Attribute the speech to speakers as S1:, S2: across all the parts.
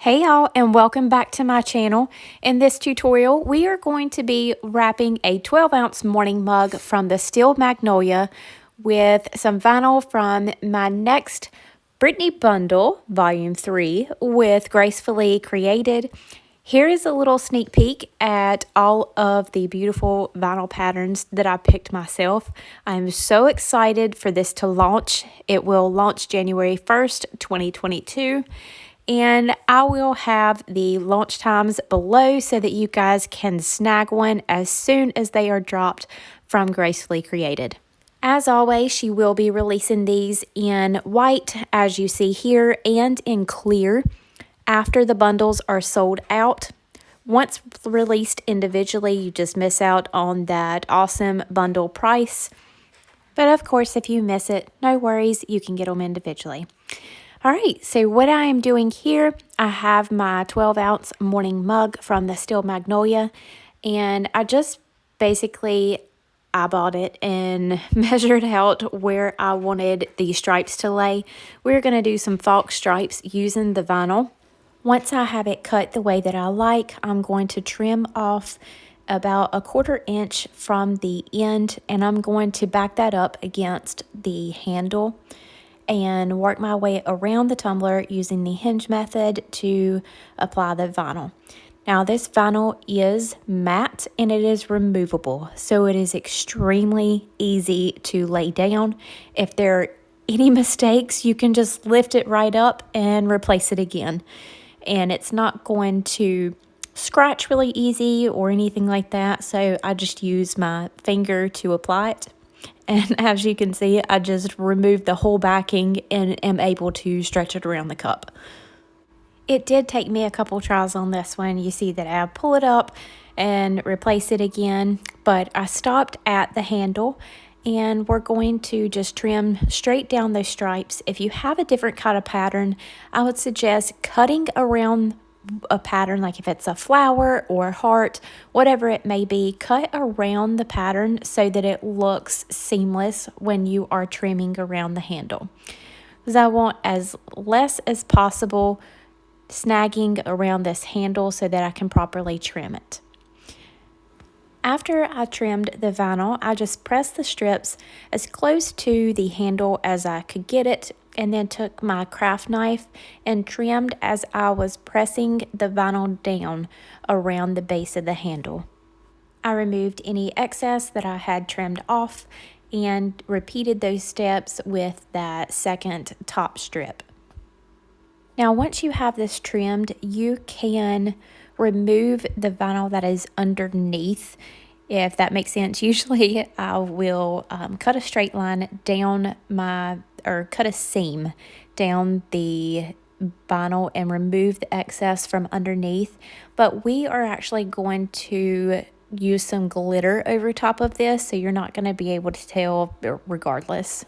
S1: Hey y'all, and welcome back to my channel. In this tutorial, we are going to be wrapping a 12-ounce morning mug from the Steel Magnolia with some vinyl from my next Brittany bundle, volume 3, with Gracefully Created. Here is a little sneak peek at all of the beautiful vinyl patterns that I picked myself. I'm so excited for this to launch. It will launch January 1st, 2022. And I will have the launch times below so that you guys can snag one as soon as they are dropped from Gracefully Created. As always, she will be releasing these in white, as you see here, and in clear after the bundles are sold out. Once released individually, you just miss out on that awesome bundle price. But of course, if you miss it, no worries, you can get them individually. All right, so what I am doing here, I have my 12-ounce morning mug from the Steel Magnolia, and I just basically eyeballed it and measured out where I wanted the stripes to lay. We're going to do some false stripes using the vinyl. Once I have it cut the way that I like, I'm going to trim off about a 1/4 inch from the end, and I'm going to back that up against the handle and work my way around the tumbler using the hinge method to apply the vinyl. Now this vinyl is matte and it is removable, so it is extremely easy to lay down. If there are any mistakes, you can just lift it right up and replace it again. And it's not going to scratch really easy or anything like that, so I just use my finger to apply it. And as you can see, I just removed the whole backing and am able to stretch it around the cup. It did take me a couple tries on this one. You see that I pull it up and replace it again, but I stopped at the handle and we're going to just trim straight down those stripes. If you have a different kind of pattern, I would suggest cutting around a pattern, like if it's a flower or a heart, whatever it may be, cut around the pattern so that it looks seamless when you are trimming around the handle. Because I want as less as possible snagging around this handle so that I can properly trim it. After I trimmed the vinyl, I just pressed the strips as close to the handle as I could get it, and then took my craft knife and trimmed as I was pressing the vinyl down around the base of the handle. I removed any excess that I had trimmed off and repeated those steps with that second top strip. Now once you have this trimmed, you can remove the vinyl that is underneath, if that makes sense. Usually I will cut a straight line down cut a seam down the vinyl and remove the excess from underneath, but we are actually going to use some glitter over top of this, so you're not going to be able to tell regardless.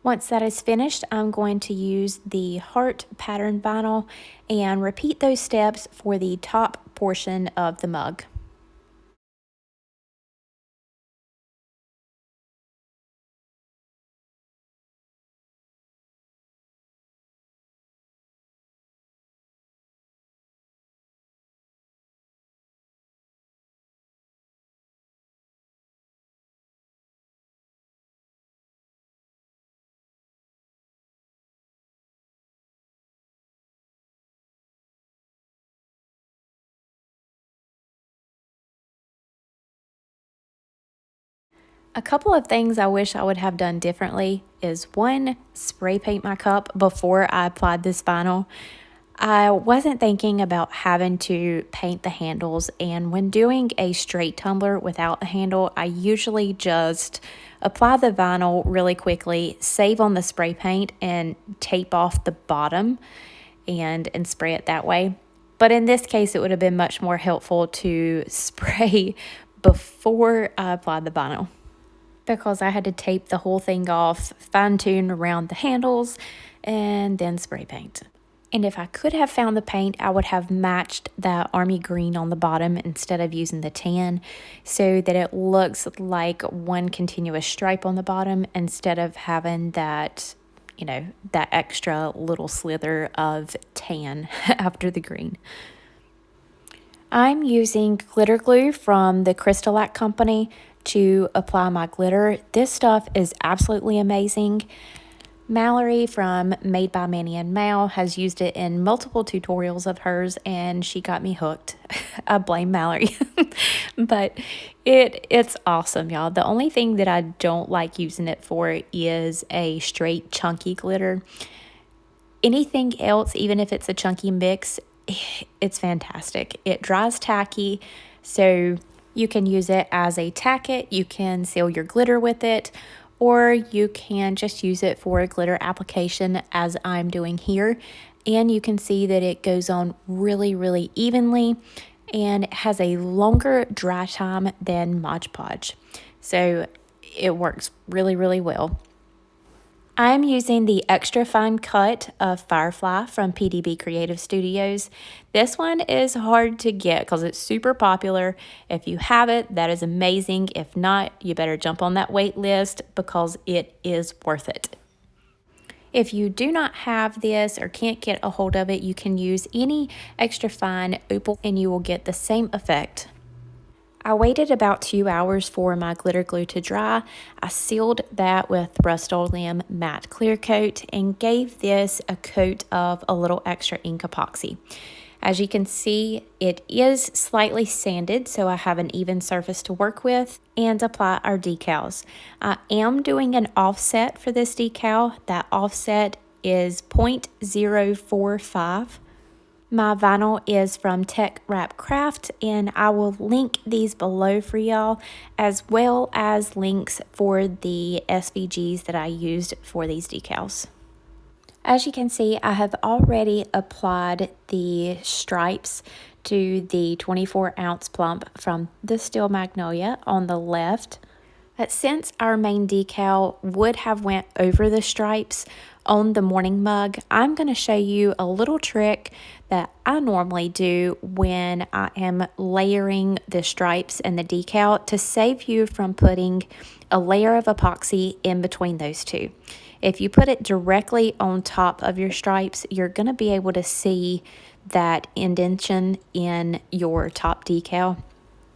S1: Once that is finished, I'm going to use the heart pattern vinyl and repeat those steps for the top portion of the mug. A couple of things I wish I would have done differently is, one, spray paint my cup before I applied this vinyl. I wasn't thinking about having to paint the handles, and when doing a straight tumbler without the handle, I usually just apply the vinyl really quickly, save on the spray paint, and tape off the bottom and spray it that way. But in this case, it would have been much more helpful to spray before I applied the vinyl, because I had to tape the whole thing off, fine-tune around the handles, and then spray paint. And if I could have found the paint, I would have matched that army green on the bottom instead of using the tan, so that it looks like one continuous stripe on the bottom instead of having that you know, that extra little slither of tan after the green. I'm using glitter glue from the Crystalac company to apply my glitter. This stuff is absolutely amazing. Mallory from Made by Manny and Mal has used it in multiple tutorials of hers, and she got me hooked. I blame Mallory. But it's awesome, y'all. The only thing that I don't like using it for is a straight chunky glitter. Anything else, even if it's a chunky mix, it's fantastic. It dries tacky, so you can use it as a tacket. You can seal your glitter with it, or you can just use it for a glitter application as I'm doing here. And you can see that it goes on really, really evenly and it has a longer dry time than Mod Podge. So it works really, really well. I'm using the extra fine cut of Firefly from PDB Creative Studios. This one is hard to get because it's super popular. If you have it, that is amazing. If not, you better jump on that wait list because it is worth it. If you do not have this or can't get a hold of it, you can use any extra fine opal and you will get the same effect. I waited about 2 hours for my glitter glue to dry. I sealed that with Rust-Oleum matte clear coat and gave this a coat of a little extra ink epoxy. As you can see, it is slightly sanded, so I have an even surface to work with, and apply our decals. I am doing an offset for this decal. That offset is 0.045. My vinyl is from Tech Wrap Craft, and I will link these below for y'all, as well as links for the SVGs that I used for these decals. As you can see, I have already applied the stripes to the 24-ounce Plump from the Steel Magnolia on the left. But since our main decal would have went over the stripes on the morning mug, I'm going to show you a little trick that I normally do when I am layering the stripes and the decal to save you from putting a layer of epoxy in between those two. If you put it directly on top of your stripes, you're going to be able to see that indentation in your top decal,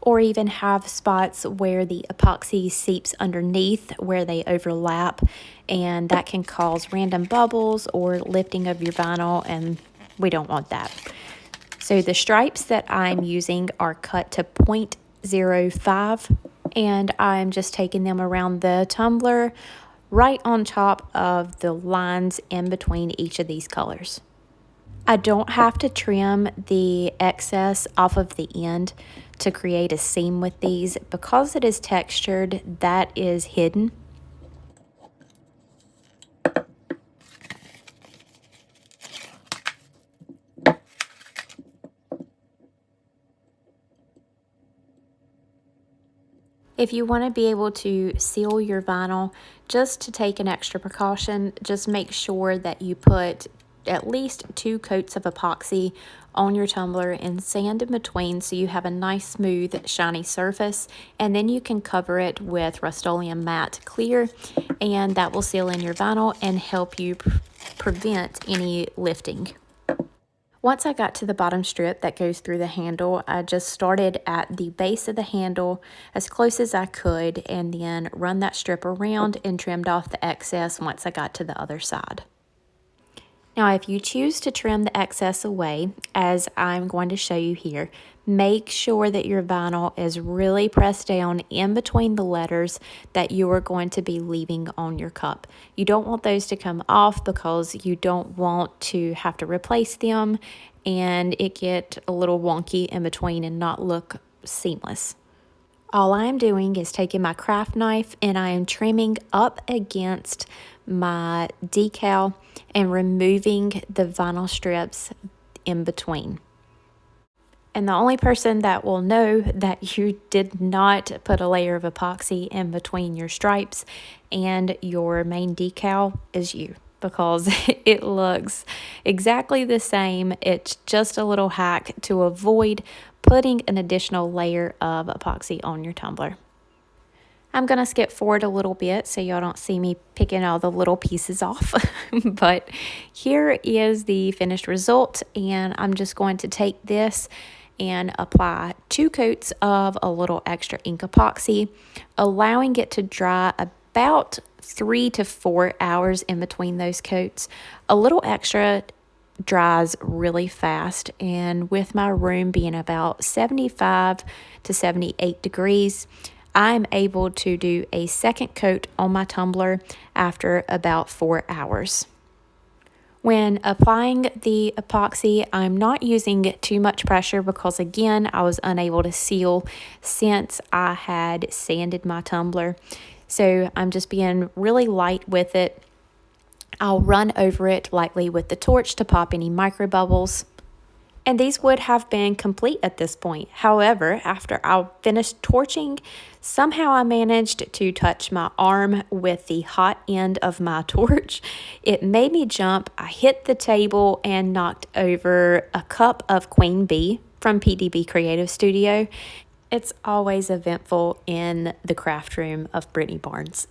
S1: or even have spots where the epoxy seeps underneath where they overlap, and that can cause random bubbles or lifting of your vinyl, and we don't want that. So the stripes that I'm using are cut to 0.05, and I'm just taking them around the tumbler right on top of the lines in between each of these colors. I don't have to trim the excess off of the end to create a seam with these. Because it is textured, that is hidden. If you want to be able to seal your vinyl, just to take an extra precaution, just make sure that you put at least 2 coats of epoxy on your tumbler and sand in between so you have a nice smooth shiny surface, and then you can cover it with Rust-Oleum matte clear, and that will seal in your vinyl and help you prevent any lifting. Once I got to the bottom strip that goes through the handle, I just started at the base of the handle as close as I could and then run that strip around and trimmed off the excess once I got to the other side. Now, if you choose to trim the excess away, as I'm going to show you here, make sure that your vinyl is really pressed down in between the letters that you are going to be leaving on your cup. You don't want those to come off because you don't want to have to replace them and it get a little wonky in between and not look seamless. All I am doing is taking my craft knife and I am trimming up against my decal and removing the vinyl strips in between. And the only person that will know that you did not put a layer of epoxy in between your stripes and your main decal is you, because it looks exactly the same. It's just a little hack to avoid putting an additional layer of epoxy on your tumbler. I'm going to skip forward a little bit so y'all don't see me picking all the little pieces off. But here is the finished result, and I'm just going to take this and apply 2 coats of a little extra ink epoxy, allowing it to dry about 3 to 4 hours in between those coats. A little extra dries really fast, and with my room being about 75 to 78 degrees, I'm able to do a second coat on my tumbler after about 4 hours. When applying the epoxy, I'm not using too much pressure because, again, I was unable to seal since I had sanded my tumbler. So I'm just being really light with it. I'll run over it lightly with the torch to pop any micro bubbles. And these would have been complete at this point. However, after I finished torching, somehow I managed to touch my arm with the hot end of my torch. It made me jump. I hit the table and knocked over a cup of Queen Bee from PDB Creative Studio. It's always eventful in the craft room of Brittany Barnes.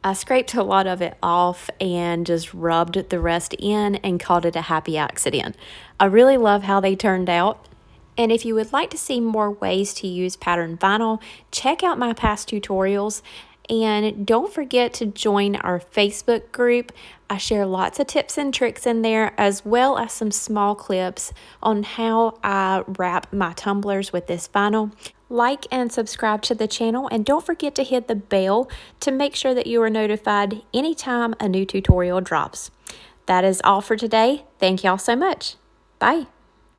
S1: I scraped a lot of it off and just rubbed the rest in and called it a happy accident. I really love how they turned out. And if you would like to see more ways to use patterned vinyl, check out my past tutorials. And don't forget to join our Facebook group. I share lots of tips and tricks in there, as well as some small clips on how I wrap my tumblers with this vinyl. Like and subscribe to the channel, and don't forget to hit the bell to make sure that you are notified anytime a new tutorial drops. That is all for today. Thank y'all so much. Bye.